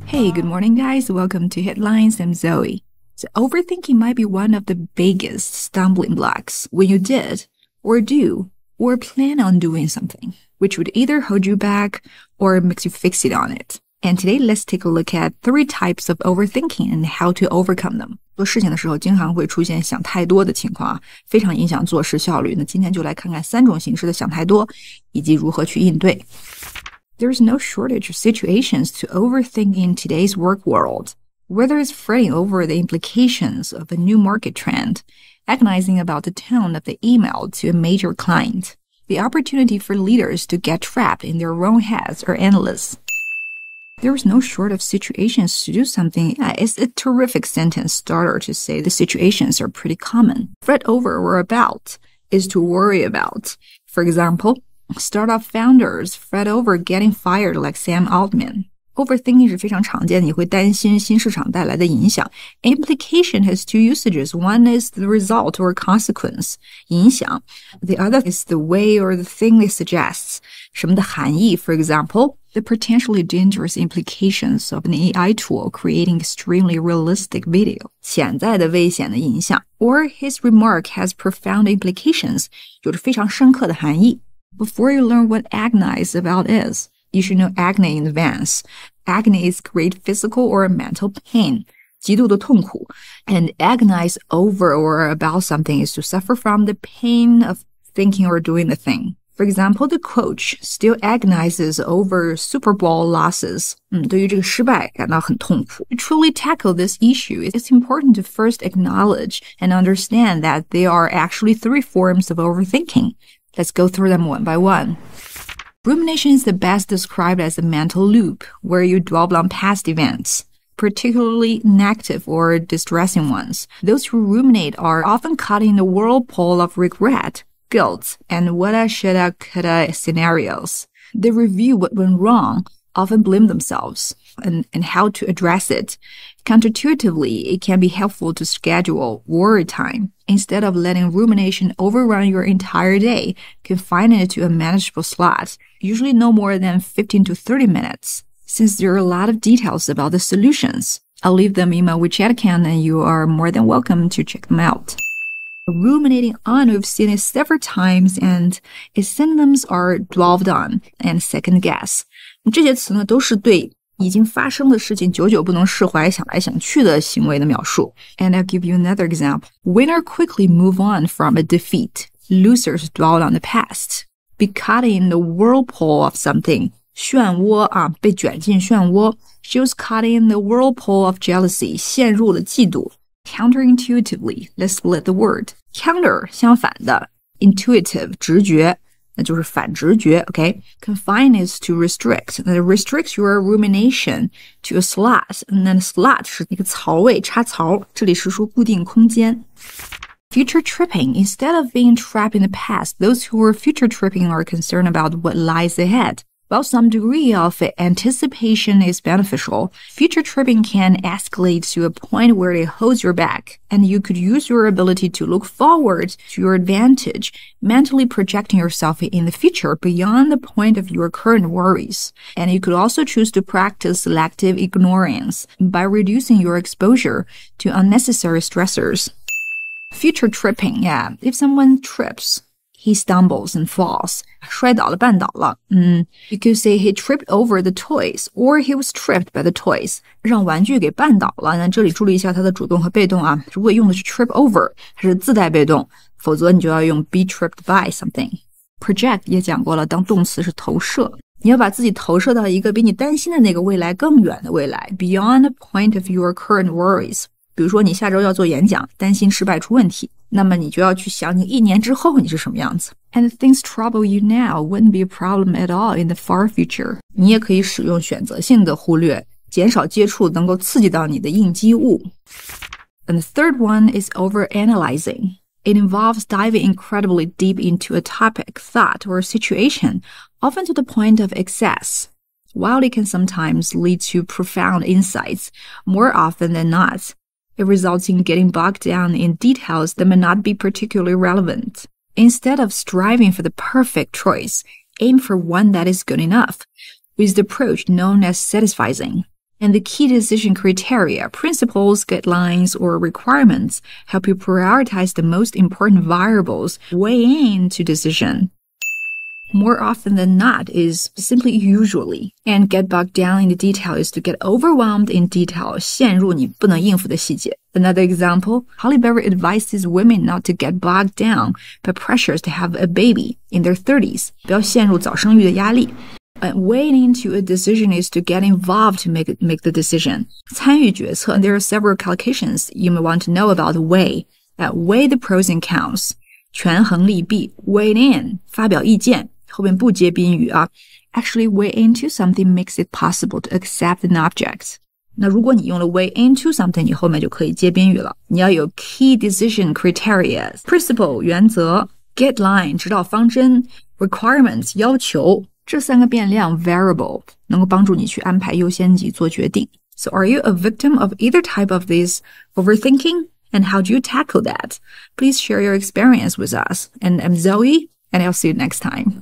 Hey, good morning, guys. Welcome to Headlines. I'm Zoe. So overthinking might be one of the biggest stumbling blocks when you did, or do, or plan on doing something, which would either hold you back or makes you fixate on it. And today, let's take a look at 3 types of overthinking and how to overcome them. 做事情的时候经常会出现想太多的情况，非常影响做事效率。那今天就来看看3种形式的想太多，以及如何去应对。There's no shortage of situations to overthink in today's work world, whether it's fretting over the implications of a new market trend, agonizing about the tone of the email to a major client. The opportunity for leaders to get trapped in their own heads are endless. There's no shortage of situations to do something. It's a terrific sentence starter to say the situations are pretty common. Fret over or about is to worry about. For example,Startup founders fret over getting fired like Sam Altman. Overthinking 是非常常见的，你会担心新市场带来的影响。Implication has 2 usages. One is the result or consequence, 影响。The other is the way or the thing it suggests, 什么的含义。For example, the potentially dangerous implications of an AI tool creating extremely realistic video. 潜在的危险的影响。Or his remark has profound implications, 有着非常深刻的含义。Before you learn what agonize about is, you should know agony in advance. Agony is great physical or mental pain, 极度的痛苦. And agonize over or about something is to suffer from the pain of thinking or doing the thing. For example, the coach still agonizes over Super Bowl losses. 对于这个失败感到很痛苦. To truly tackle this issue, it's important to first acknowledge and understand that there are actually 3 forms of overthinking.Let's go through them one by one. Rumination is the best described as a mental loop where you dwell on past events, particularly negative or distressing ones. Those who ruminate are often caught in the whirlpool of regret, guilt, and woulda, shoulda, coulda scenarios. They review what went wrong, often blame themselves, and how to address it. Counterintuitively, it can be helpful to schedule worry time. Instead of letting rumination overrun your entire day, confine it to a manageable slot, usually no more than 15 to 30 minutes. Since there are a lot of details about the solutions, I'll leave them in my WeChat account and you are more than welcome to check them out. Ruminating on, we've seen it several times, and its symptoms are dwelled on and second guess. 这些词呢都是对已经发生的事情久久不能释怀想来想去的行为的描述。And I'll give you another example. Winners quickly move on from a defeat. Losers dwell on the past. Be caught in the whirlpool of something. 漩涡啊，被卷进漩涡。She was caught in the whirlpool of jealousy. 陷入了嫉妒。Counterintuitively, let's split the word. Counter 相反的 ，intuitive 直觉。那就是反直觉 ，OK? Confine is to restrict. That restricts your rumination to a slot. And then slot 是一个槽位，插槽。这里是说固定空间。Future tripping. Instead of being trapped in the past, those who are future tripping are concerned about what lies ahead. While some degree of anticipation is beneficial, future tripping can escalate to a point where it holds you back, and you could use your ability to look forward to your advantage, mentally projecting yourself in the future beyond the point of your current worries. And you could also choose to practice selective ignorance by reducing your exposure to unnecessary stressors. Future tripping, yeah. If someone trips,He stumbles and falls. 摔倒了，绊倒了。You could say he tripped over the toys, or he was tripped by the toys. 让玩具给绊倒了。那这里注意一下它的主动和被动啊。如果用的是 trip over， 它是自带被动，否则你就要用 be tripped by something. Project 也讲过了，当动词是投射。你要把自己投射到一个比你担心的那个未来更远的未来 ，beyond the point of your current worries. 比如说你下周要做演讲，担心失败出问题，那么你就要去想你1年之后你是什么样子。And things trouble you now wouldn't be a problem at all in the far future. 你也可以使用选择性的忽略，减少接触能够刺激到你的应激物。And the third one is overanalyzing. It involves diving incredibly deep into a topic, thought, or situation, often to the point of excess. While it can sometimes lead to profound insights, more often than not,It results in getting bogged down in details that may not be particularly relevant. Instead of striving for the perfect choice, aim for one that is good enough, with the approach known as satisficing. And the key decision criteria, principles, guidelines, or requirements help you prioritize the most important variables weigh into decision. More often than not is simply usually. And get bogged down in the detail is to get overwhelmed in detail, 陷入你不能应付的细节. Another example, Halle Berry advises women not to get bogged down by pressures to have a baby in their 30s. 不要陷入早生育的压力。Weighing into a decision is to get involved to make the decision. 参与决策, and there are several collocations you may want to know about weigh. Weigh the pros and cons. 权衡利弊. Weigh in, 发表意见，后面不接宾语啊。Actually, weigh into something makes it possible to accept an object. 那如果你用了 weigh into something, 你后面就可以接宾语了。你要有 key decision criteria, principle 原则 guideline 指导方针 requirements 要求。这三个变量 variable 能够帮助你去安排优先级做决定。So are you a victim of either type of this overthinking? And how do you tackle that? Please share your experience with us. And I'm Zoe, and I'll see you next time.